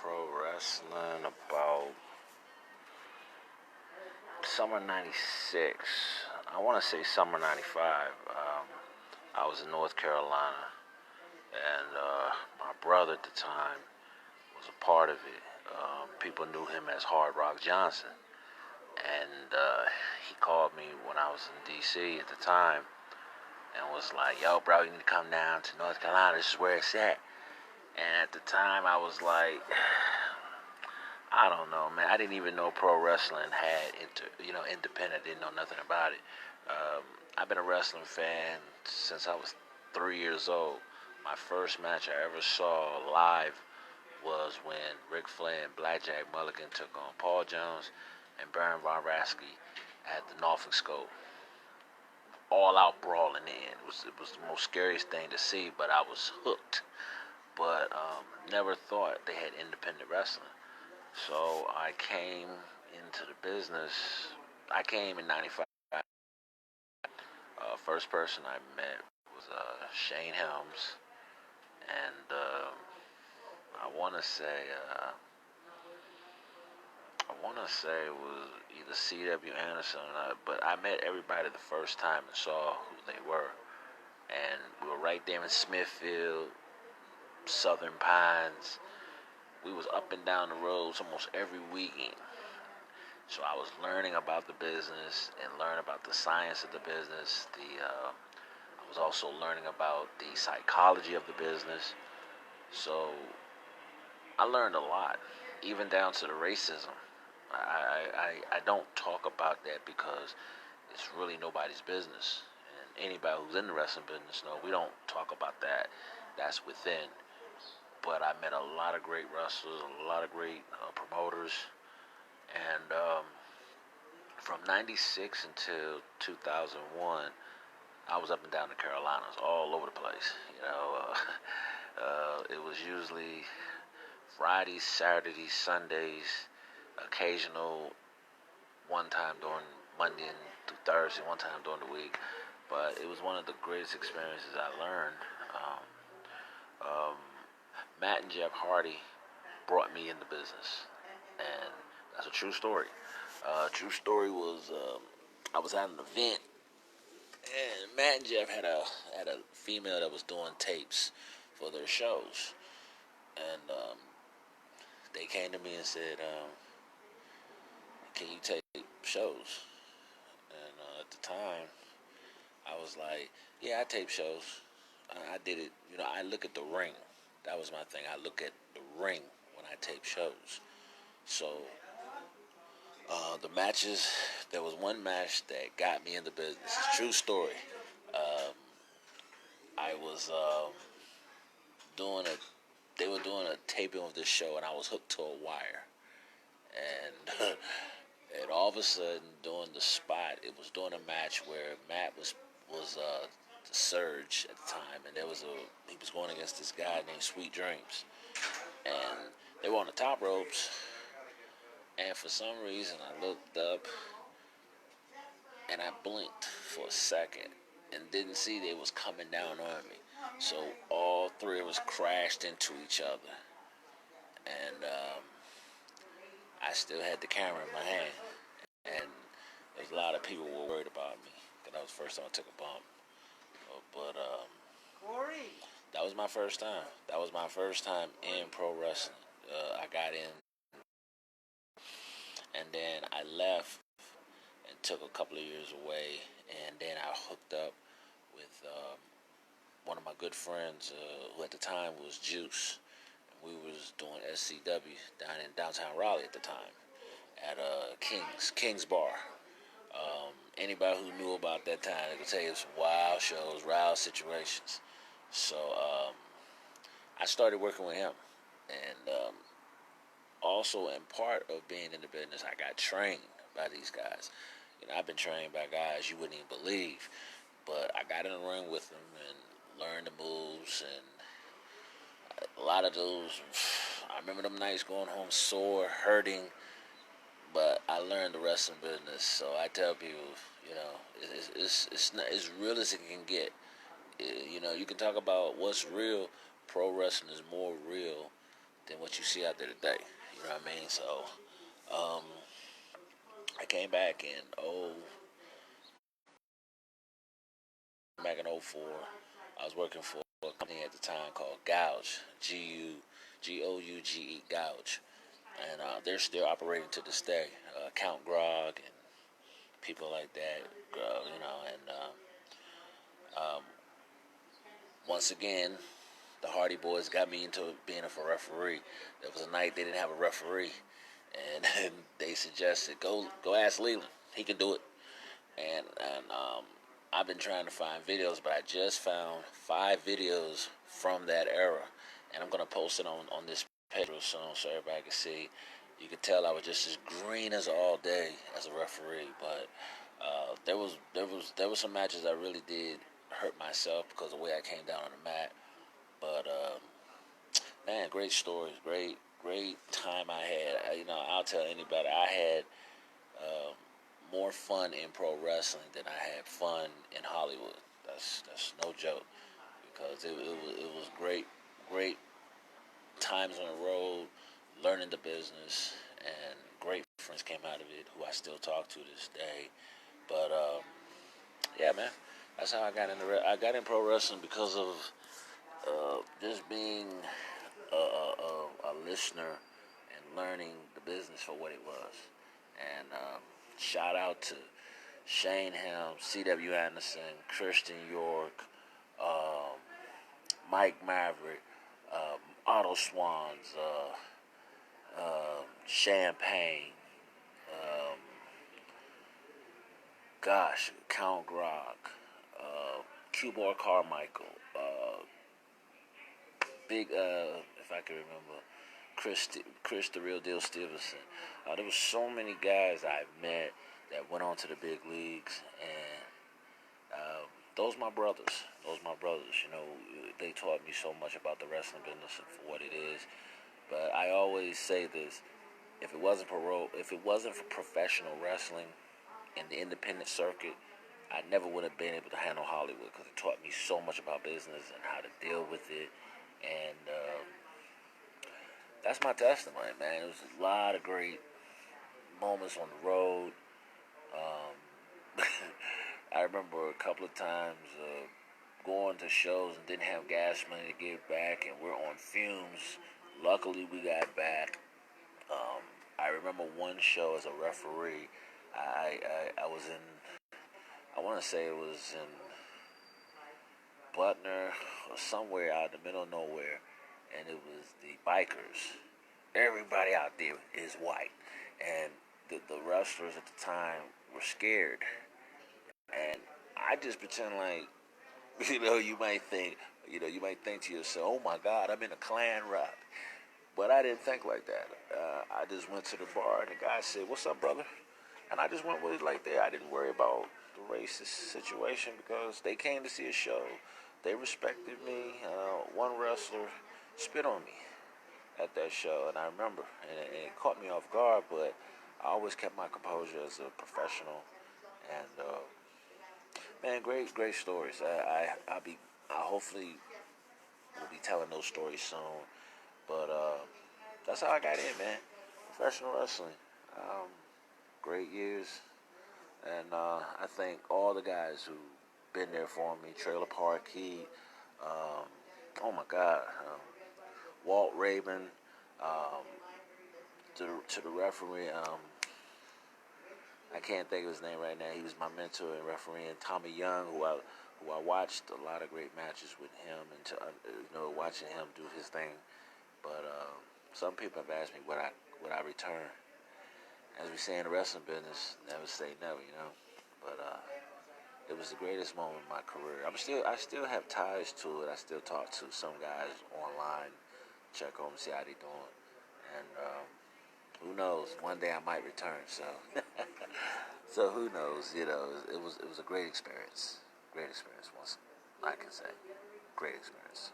pro wrestling about summer '96. I want to say summer '95. I was in North Carolina, and my brother at the time was a part of it. People knew him as Hard Rock Johnson, and he called me when I was in D.C. at the time, and was like, "Yo, bro, you need to come down to North Carolina. This is where it's at." And at the time, I was like, I don't know, man. I didn't even know pro wrestling had independent. I didn't know nothing about it. I've been a wrestling fan since I was 3 years old. My first match I ever saw live was when Ric Flair and Blackjack Mulligan took on Paul Jones and Baron Von Raschke at the Norfolk Scope. All out brawling in. It was the most scariest thing to see, but I was hooked. But never thought they had independent wrestling. So I came into the business. I came in '95. First person I met was Shane Helms, and I want to say it was either C.W. Anderson, but I met everybody the first time and saw who they were, and we were right there in Smithfield, Southern Pines. We was up and down the roads almost every weekend. So I was learning about the business and learning about the science of the business. I was also learning about the psychology of the business. So I learned a lot, even down to the racism. I don't talk about that because it's really nobody's business. And anybody who's in the wrestling business knows we don't talk about that. That's within. But I met a lot of great wrestlers, a lot of great promoters, and from '96 until 2001, I was up and down the Carolinas, all over the place. It was usually Fridays, Saturdays, Sundays, occasional one time during Monday and through Thursday, one time during the week. But it was one of the greatest experiences I learned. Matt and Jeff Hardy brought me in the business, and that's a true story. True story was I was at an event, and Matt and Jeff had a female that was doing tapes for their shows, and they came to me and said, "Can you tape shows?" And at the time, I was like, "Yeah, I tape shows. I did it. I look at the ring. That was my thing. I look at the ring when I tape shows." So the matches, there was one match that got me in the business. It's a true story. I was doing a, they were doing a taping of this show, and I was hooked to a wire. And and all of a sudden, during the spot, it was during a match where Matt was the Surge at the time, and he was going against this guy named Sweet Dreams, and they were on the top ropes. And for some reason, I looked up and I blinked for a second and didn't see they was coming down on me. So all three of us crashed into each other, and I still had the camera in my hand, and there's a lot of people were worried about me because that was the first time I took a bump. But that was my first time. That was my first time in pro wrestling. I got in, and then I left and took a couple of years away, and then I hooked up with one of my good friends who at the time was Juice. And we was doing SCW down in downtown Raleigh at the time at King's Bar. Anybody who knew about that time, they could tell you it was wild shows, wild situations. So I started working with him, and also in part of being in the business, I got trained by these guys. I've been trained by guys you wouldn't even believe, but I got in the ring with them and learned the moves, and a lot of those, I remember them nights going home sore, hurting, but I learned the wrestling business. So I tell people, it's not as real as it can get. You can talk about what's real. Pro wrestling is more real than what you see out there today. You know what I mean? So um, I came back in back in '04. I was working for a company at the time called Gouge, Gouge, Gouge, and they're still operating to this day. Count Grog and people like that, you know, and once again, the Hardy Boys got me into being a referee. There was a night they didn't have a referee, and they suggested go ask Leland. He can do it. And I've been trying to find videos, but I just found 5 videos from that era, and I'm gonna post it on this page real soon so everybody can see. You could tell I was just as green as all day as a referee, but there was some matches I really did hurt myself because of the way I came down on the mat. But man, great stories, great time I had. I'll tell anybody I had um, more fun in pro wrestling than I had fun in Hollywood. That's no joke because it was great times on the road, learning the business, and great friends came out of it who I still talk to this day. But yeah, man, that's how I got into I got in pro wrestling because of just being a listener and learning the business for what it was. And shout out to Shane Helms, C.W. Anderson, Christian York, um, Mike Maverick, Otto Swans, Champagne, um, Count Grog, Q-Bar Carmichael, if I can remember, Chris the Real Deal Stevenson. There was so many guys I've met that went on to the big leagues, and those my brothers. Those my brothers. You know, they taught me so much about the wrestling business and for what it is. But I always say this: if it wasn't for professional wrestling in the independent circuit, I never would have been able to handle Hollywood because it taught me so much about business and how to deal with it. And that's my testimony, man. It was a lot of great moments on the road. Um, I remember a couple of times going to shows and didn't have gas money to get back, and we're on fumes. Luckily, we got back. Um, I remember one show as a referee. I was in, I want to say it was in Butner or somewhere out in the middle of nowhere, and it was the bikers. Everybody out there is white, and the wrestlers at the time were scared, and I just pretend like, you might think to yourself, oh my God, I'm in a Klan rap. But I didn't think like that. I just went to the bar and the guy said, what's up, brother? And I just went with it like that. I didn't worry about the racist situation because they came to see a show. They respected me. One wrestler spit on me at that show, and I remember, and it caught me off guard, but I always kept my composure as a professional. And man, great stories. I hopefully will be telling those stories soon. But that's how I got in, man. Professional wrestling. Um, Great years. And I thank all the guys who been there for me. Trailer Park Heat. Um, oh my God. Walt Rabin. Um, to the referee. I can't think of his name right now. He was my mentor and referee. And Tommy Young, who I watched a lot of great matches with him, and watching him do his thing. But some people have asked me would I return. As we say in the wrestling business, never say never, you know. But it was the greatest moment in my career. I still have ties to it. I still talk to some guys online, check on them, see how they doing, and who knows? One day I might return. So, so who knows? You know, it was a great experience. Great experience. Once I can say, great experience.